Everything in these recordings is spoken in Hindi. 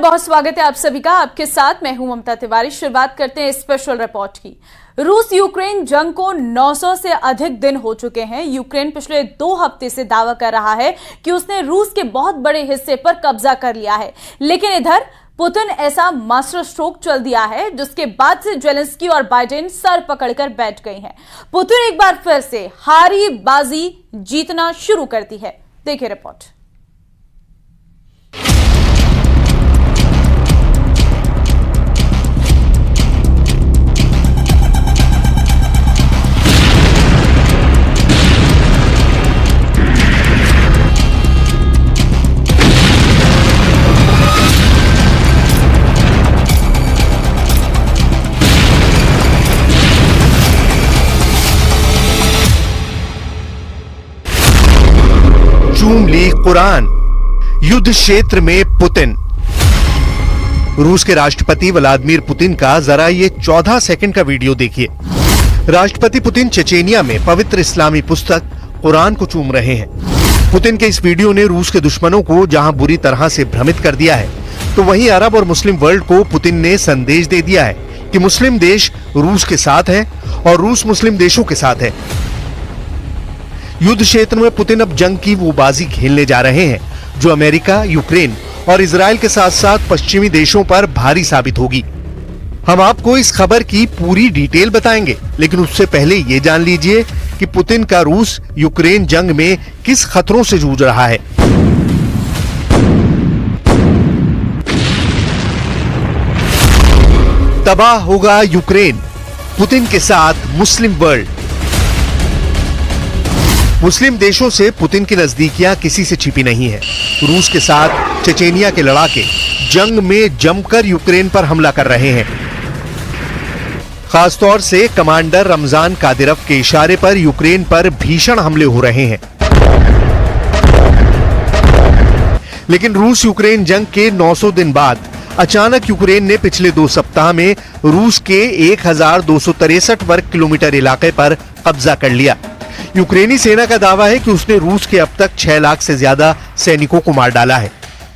बहुत स्वागत है आप सभी का। आपके साथ मैं हूं ममता तिवारी। शुरुआत करते हैं स्पेशल रिपोर्ट की। रूस यूक्रेन जंग को 900 से अधिक दिन हो चुके हैं। यूक्रेन पिछले 2 हफ्ते से दावा कर रहा है कि उसने रूस के बहुत बड़े हिस्से पर कब्जा कर लिया है, लेकिन इधर पुतिन ऐसा मास्टर स्ट्रोक चल दिया है जिसके बाद से जेलेंस्की और बाइडेन सर पकड़कर बैठ गए हैं। पुतिन एक बार फिर से हारी बाजी जीतना शुरू करती है। देखिए रिपोर्ट। चूम ली कुरान, युद्ध क्षेत्र में पुतिन। रूस के राष्ट्रपति व्लादिमीर पुतिन का जरा ये 14 सेकंड का वीडियो देखिए। राष्ट्रपति पुतिन चेचेनिया में पवित्र इस्लामी पुस्तक कुरान को चूम रहे हैं। पुतिन के इस वीडियो ने रूस के दुश्मनों को जहां बुरी तरह से भ्रमित कर दिया है, तो वहीं अरब और मुस्लिम वर्ल्ड को पुतिन ने संदेश दे दिया है कि मुस्लिम देश रूस के साथ है और रूस मुस्लिम देशों के साथ है। युद्ध क्षेत्र में पुतिन अब जंग की वो बाजी खेलने जा रहे हैं जो अमेरिका, यूक्रेन और इजराइल के साथ साथ पश्चिमी देशों पर भारी साबित होगी। हम आपको इस खबर की पूरी डिटेल बताएंगे, लेकिन उससे पहले ये जान लीजिए कि पुतिन का रूस यूक्रेन जंग में किस खतरों से जूझ रहा है। तबाह होगा यूक्रेन, पुतिन के साथ मुस्लिम वर्ल्ड। मुस्लिम देशों से पुतिन की नजदीकियां किसी से छिपी नहीं है। रूस के साथ चेचेनिया के लड़ाके जंग में जमकर यूक्रेन पर हमला कर रहे हैं। खासतौर से कमांडर रमजान कादिरव के इशारे पर यूक्रेन पर भीषण हमले हो रहे हैं। लेकिन रूस यूक्रेन जंग के 900 दिन बाद अचानक यूक्रेन ने पिछले 2 सप्ताह में रूस के 1263 वर्ग किलोमीटर इलाके पर कब्जा कर लिया। यूक्रेनी सेना का दावा है कि उसने रूस के अब तक 6 लाख से ज्यादा सैनिकों को मार डाला है।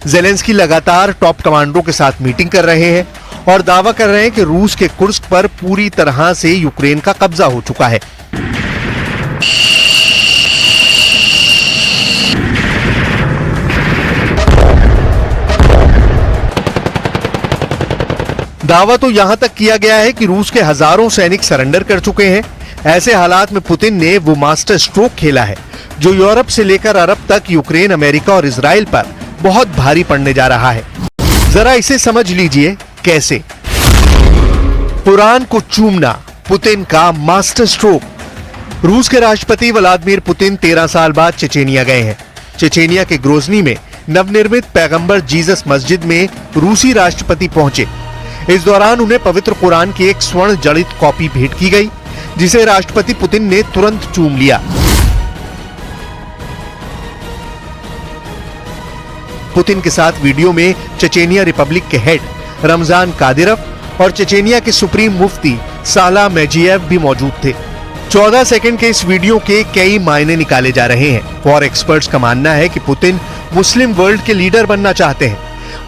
जेलेंस्की लगातार टॉप कमांडरों के साथ मीटिंग कर रहे हैं और दावा कर रहे हैं कि रूस के कुर्स्क पर पूरी तरह से यूक्रेन का कब्जा हो चुका है। दावा तो यहां तक किया गया है कि रूस के हजारों सैनिक सरेंडर कर चुके हैं। ऐसे हालात में पुतिन ने वो मास्टर स्ट्रोक खेला है जो यूरोप से लेकर अरब तक यूक्रेन, अमेरिका और इजराइल पर बहुत भारी पड़ने जा रहा है। जरा इसे समझ लीजिए कैसे। कुरान को चूमना पुतिन का मास्टर स्ट्रोक। रूस के राष्ट्रपति व्लादिमीर पुतिन 13 साल बाद चेचेनिया गए हैं। चेचेनिया के ग्रोजनी में नवनिर्मित पैगंबर जीसस मस्जिद में रूसी राष्ट्रपति पहुंचे। इस दौरान उन्हें पवित्र कुरान की एक स्वर्ण जड़ित कॉपी भेंट की गई, जिसे राष्ट्रपति पुतिन ने तुरंत चूम लिया। पुतिन के साथ वीडियो में चेचेनिया रिपब्लिक के हेड रमजान कादिरव और चेचेनिया के सुप्रीम मुफ्ती साला मेजियेव भी मौजूद थे। 14 सेकंड के इस वीडियो के कई मायने निकाले जा रहे हैं। वॉर एक्सपर्ट्स का मानना है कि पुतिन मुस्लिम वर्ल्ड के लीडर बनना चाहते हैं।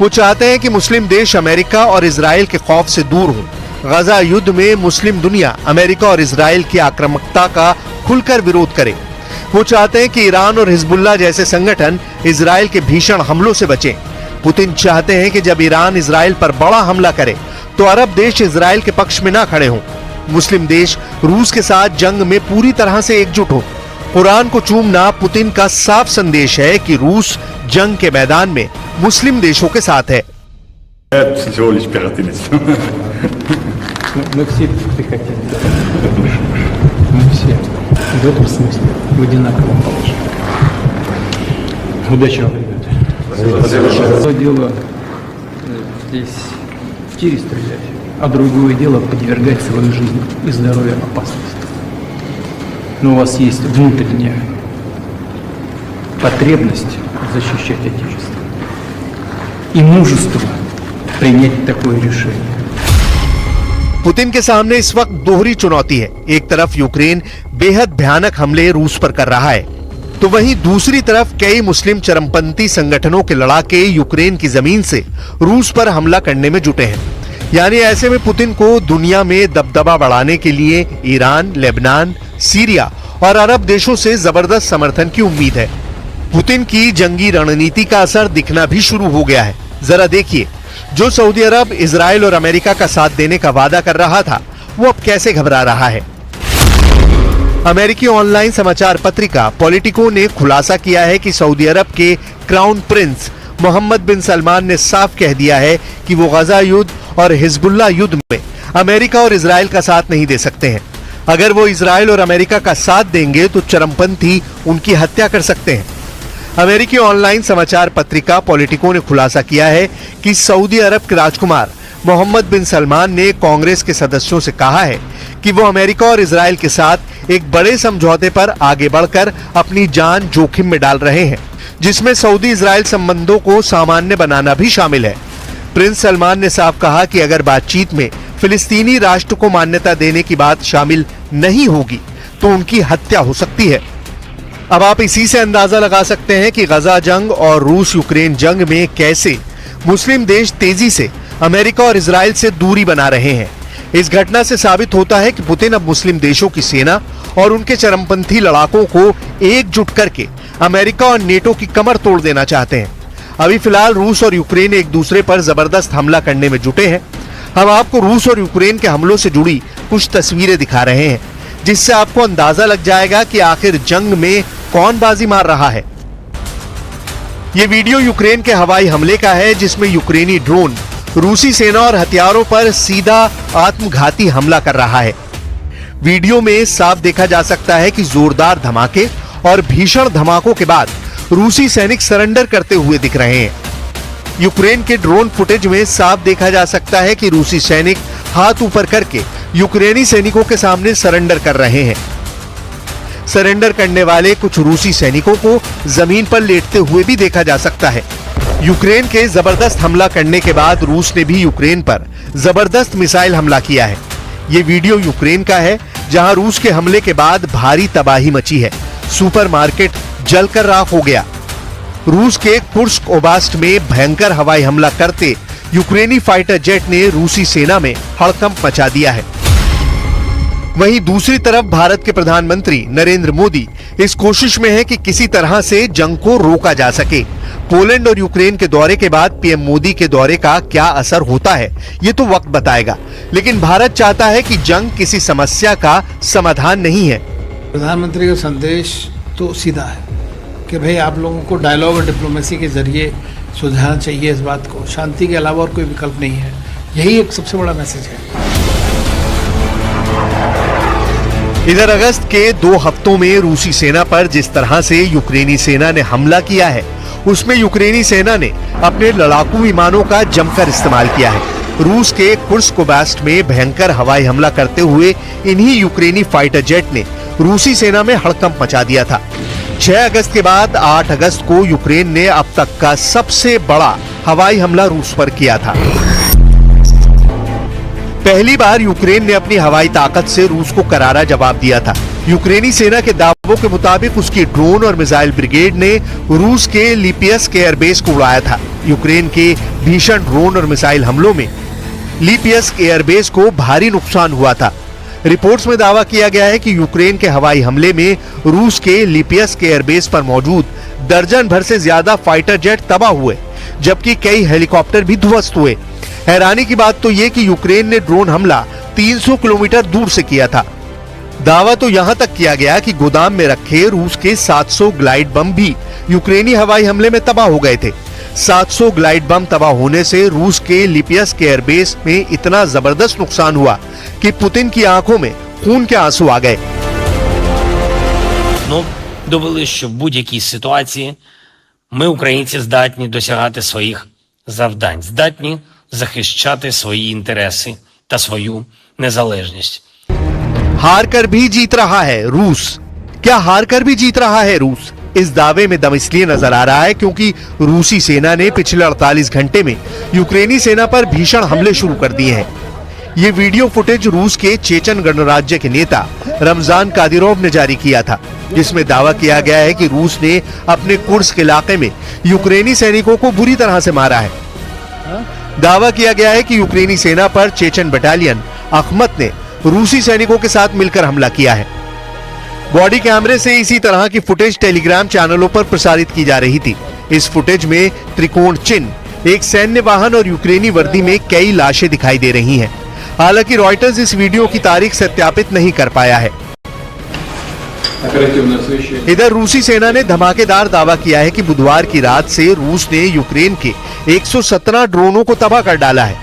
वो चाहते हैं कि मुस्लिम देश अमेरिका और इजराइल के खौफ से दूर हों। गजा युद्ध में मुस्लिम दुनिया अमेरिका और इजराइल की आक्रामकता का खुलकर विरोध करे। वो चाहते हैं कि ईरान और हिजबुल्लाह जैसे संगठन इजराइल के भीषण हमलों से बचें। पुतिन चाहते हैं कि जब ईरान इजराइल पर बड़ा हमला करे तो अरब देश इजराइल के पक्ष में ना खड़े हों। मुस्लिम देश रूस के साथ जंग में पूरी तरह से एकजुट हो। कुरान को चूमना पुतिन का साफ संदेश है कि रूस जंग के मैदान में मुस्लिम देशों के साथ है। Мы все хотим. Мы все. В этом смысле в одинаковом положении. Удачи вам, ребята. Одно дело здесь в тире стрелять, а другое дело подвергать свою жизнь и здоровье опасности. Но у вас есть внутренняя потребность защищать Отечество и мужество принять такое решение. पुतिन के सामने इस वक्त दोहरी चुनौती है। एक तरफ यूक्रेन बेहद भयानक हमले रूस पर कर रहा है, तो वहीं दूसरी तरफ कई मुस्लिम चरमपंथी संगठनों के लड़ाके यूक्रेन की जमीन से रूस पर हमला करने में जुटे हैं। यानी ऐसे में पुतिन को दुनिया में दबदबा बढ़ाने के लिए ईरान, लेबनान, सीरिया और अरब देशों से जबरदस्त समर्थन की उम्मीद है। पुतिन की जंगी रणनीति का असर दिखना भी शुरू हो गया है। जरा देखिए, जो सऊदी अरब, इजराइल और अमेरिका का साथ देने का वादा कर रहा था, वो अब कैसे घबरा रहा है। अमेरिकी ऑनलाइन समाचार पत्रिका पॉलिटिको ने खुलासा किया है कि सऊदी अरब के क्राउन प्रिंस मोहम्मद बिन सलमान ने साफ कह दिया है कि वो गजा युद्ध और हिजबुल्लाह युद्ध में अमेरिका और इजराइल का साथ नहीं दे सकते हैं। अगर वो इजराइल और अमेरिका का साथ देंगे तो चरमपंथी उनकी हत्या कर सकते हैं। अमेरिकी ऑनलाइन समाचार पत्रिका पॉलिटिको ने खुलासा किया है कि सऊदी अरब के राजकुमार मोहम्मद बिन सलमान ने कांग्रेस के सदस्यों से कहा है कि वो अमेरिका और इजराइल के साथ एक बड़े समझौते पर आगे बढ़कर अपनी जान जोखिम में डाल रहे हैं, जिसमें सऊदी इजराइल संबंधों को सामान्य बनाना भी शामिल है। प्रिंस सलमान ने साफ कहा कि अगर बातचीत में फिलिस्तीनी राष्ट्र को मान्यता देने की बात शामिल नहीं होगी तो उनकी हत्या हो सकती है। अब आप इसी से अंदाजा लगा सकते हैं कि गजा जंग और रूस यूक्रेन जंग में कैसे मुस्लिम देश तेजी से अमेरिका और इजराइल से दूरी बना रहे हैं। इस घटना से साबित होता है कि पुतिन अब मुस्लिम देशों की सेना और उनके चरमपंथी लड़ाकों को एकजुट करके अमेरिका और नेटो की कमर तोड़ देना चाहते हैं। अभी फिलहाल रूस और यूक्रेन एक दूसरे पर जबरदस्त हमला करने में जुटे हैं। हम आपको रूस और यूक्रेन के हमलों से जुड़ी कुछ तस्वीरें दिखा रहे हैं, जिससे आपको अंदाजा लग जाएगा कि आखिर जंग में कौन बाजी मार रहा है। ये वीडियो यूक्रेन के हवाई हमले का है, जिसमें यूक्रेनी ड्रोन रूसी सेना और हथियारों पर सीधा आत्मघाती हमला कर रहा है। वीडियो में साफ देखा जा सकता है कि जोरदार धमाके और भीषण धमाकों के बाद रूसी सैनिक सरेंडर करते हुए दिख रहे हैं। यूक्रेन के ड्रोन फुटेज में साफ देखा जा सकता है कि रूसी सैनिक हाथ ऊपर करके यूक्रेनी सैनिकों के सामने सरेंडर कर रहे हैं। सरेंडर करने वाले कुछ रूसी सैनिकों को जमीन पर लेटते हुए भी देखा जा सकता है। यूक्रेन के जबरदस्त हमला करने के बाद रूस ने भी यूक्रेन पर जबरदस्त मिसाइल हमला किया है। ये वीडियो यूक्रेन का है, जहां रूस के हमले के बाद भारी तबाही मची है। सुपरमार्केट जलकर राख हो गया। रूस के कुर्स्क ओब्लास्ट में भयंकर हवाई हमला करते यूक्रेनी फाइटर जेट ने रूसी सेना में हड़कंप मचा दिया है। वहीं दूसरी तरफ भारत के प्रधानमंत्री नरेंद्र मोदी इस कोशिश में है कि किसी तरह से जंग को रोका जा सके। पोलैंड और यूक्रेन के दौरे के बाद पीएम मोदी के दौरे का क्या असर होता है, ये तो वक्त बताएगा, लेकिन भारत चाहता है कि जंग किसी समस्या का समाधान नहीं है। प्रधानमंत्री का संदेश तो सीधा है कि भाई आप लोगों को डायलॉग और डिप्लोमेसी के जरिए सुलझाना चाहिए इस बात को। शांति के अलावा और कोई विकल्प नहीं है। यही एक सबसे बड़ा मैसेज है। इधर अगस्त के 2 हफ्तों में रूसी सेना पर जिस तरह से यूक्रेनी सेना ने हमला किया है, उसमें यूक्रेनी सेना ने अपने लड़ाकू विमानों का जमकर इस्तेमाल किया है। रूस के कुर्स्क ओब्लास्ट में भयंकर हवाई हमला करते हुए इन्हीं यूक्रेनी फाइटर जेट ने रूसी सेना में हड़कंप मचा दिया था। 6 अगस्त के बाद 8 अगस्त को यूक्रेन ने अब तक का सबसे बड़ा हवाई हमला रूस पर किया था। पहली बार यूक्रेन ने अपनी हवाई ताकत से रूस को करारा जवाब दिया था। यूक्रेनी सेना के दावों के मुताबिक उसकी ड्रोन और मिसाइल ब्रिगेड ने रूस के लिपियस्क एयरबेस को उड़ाया था। यूक्रेन के भीषण ड्रोन और मिसाइल हमलों में लिपियस्क एयरबेस को भारी नुकसान हुआ था। रिपोर्ट्स में दावा किया गया है कि यूक्रेन के हवाई हमले में रूस के लिपियस्क एयरबेस पर मौजूद दर्जन भर से ज्यादा फाइटर जेट तबाह हुए, जबकि कई हेलीकॉप्टर भी ध्वस्त हुए। हैरानी की बात तो ये कि यूक्रेन ने ड्रोन हमला 300 किलोमीटर दूर से किया था। दावा तो यहां तक किया गया कि गोदाम में रखे रूस के 700 ग्लाइड बम भी यूक्रेनी हवाई हमले में तबाह हो गए थे। 700 ग्लाइड बम तबाह होने से रूस के लिपियस्क एयरबेस में इतना जबरदस्त नुकसान हुआ कि पुतिन की आंखों में खून के आंसू आ गए। Довели, що в будь-якій ситуації ми, українці, здатні досягати своїх завдань, здатні захищати свої інтереси та свою незалежність. हार कर भी जीत रहा है रूस। क्या हार कर भी जीत रहा है रूस? इस दावे में दम इसलिए नजर आ रहा है क्योंकि रूसी सेना ने पिछले 48 घंटे में यूक्रेनी सेना पर भीषण हमले शुरू कर दिए हैं। ये वीडियो फुटेज रूस के चेचन गणराज्य के नेता रमजान कादिरोव ने जारी किया था, जिसमें दावा किया गया है कि रूस ने अपने कुर्स्क इलाके में यूक्रेनी सैनिकों को बुरी तरह से मारा है। दावा किया गया है कि यूक्रेनी सेना पर चेचन बटालियन अखमत ने रूसी सैनिकों के साथ मिलकर हमला किया है। बॉडी कैमरे से इसी तरह की फुटेज टेलीग्राम चैनलों पर प्रसारित की जा रही थी। इस फुटेज में त्रिकोण चिन्ह, एक सैन्य वाहन और यूक्रेनी वर्दी में कई लाशें दिखाई दे रही हैं। हालांकि रॉयटर्स इस वीडियो की तारीख सत्यापित नहीं कर पाया है। इधर रूसी सेना ने धमाकेदार दावा किया है कि बुधवार की रात से रूस ने यूक्रेन के 117 ड्रोनों को तबाह कर डाला है।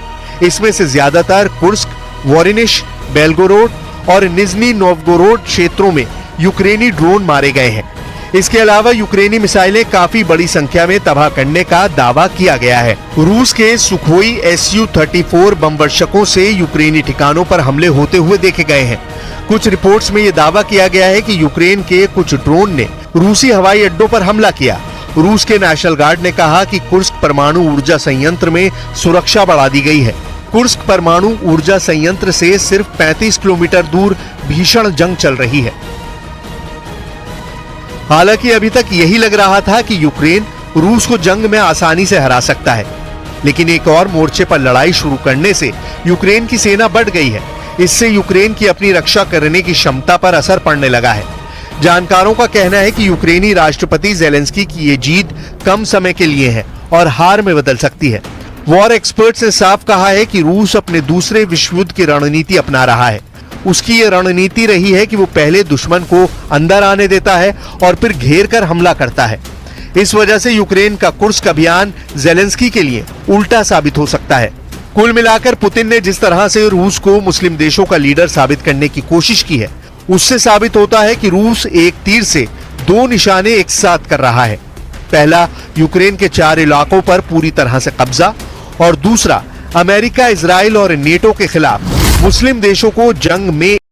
इसमें से ज्यादातर कुर्स्क, वोरोनिश, बेलगोरोड और निज़नी नोवगोरोड क्षेत्रों में यूक्रेनी ड्रोन मारे गए हैं। इसके अलावा यूक्रेनी मिसाइलें काफी बड़ी संख्या में तबाह करने का दावा किया गया है। रूस के सुखोई Su-34 बम वर्षकों से यूक्रेनी ठिकानों पर हमले होते हुए देखे गए हैं। कुछ रिपोर्ट्स में यह दावा किया गया है कि यूक्रेन के कुछ ड्रोन ने रूसी हवाई अड्डों पर हमला किया। रूस के नेशनल गार्ड ने कहा कि कुर्स्क परमाणु ऊर्जा संयंत्र में सुरक्षा बढ़ा दी गई है। कुर्स्क परमाणु ऊर्जा संयंत्र से सिर्फ 35 किलोमीटर दूर भीषण जंग चल रही है। हालांकि अभी तक यही लग रहा था कि यूक्रेन रूस को जंग में आसानी से हरा सकता है, लेकिन एक और मोर्चे पर लड़ाई शुरू करने से यूक्रेन की सेना बढ़ गई है। इससे यूक्रेन की अपनी रक्षा करने की क्षमता पर असर पड़ने लगा है। जानकारों का कहना है कि यूक्रेनी राष्ट्रपति ज़ेलेंस्की की ये जीत कम समय के लिए है और हार में बदल सकती है। वॉर एक्सपर्ट्स ने साफ कहा है कि रूस अपने दूसरे विश्व युद्ध की रणनीति अपना रहा है। उसकी ये रणनीति रही है कि वो पहले दुश्मन को अंदर आने देता है और फिर घेर कर हमला करता है। इस वजह से यूक्रेन का कुर्स्क अभियान ज़ेलेंस्की के लिए उल्टा साबित हो सकता है। कुल मिलाकर पुतिन ने जिस तरह से रूस को मुस्लिम देशों का लीडर साबित करने की कोशिश की है, उससे साबित होता है कि रूस एक तीर से दो निशाने एक साथ कर रहा है। पहला, यूक्रेन के 4 इलाकों पर पूरी तरह से कब्जा, और दूसरा, अमेरिका, इजराइल और नेटो के खिलाफ मुस्लिम देशों को जंग में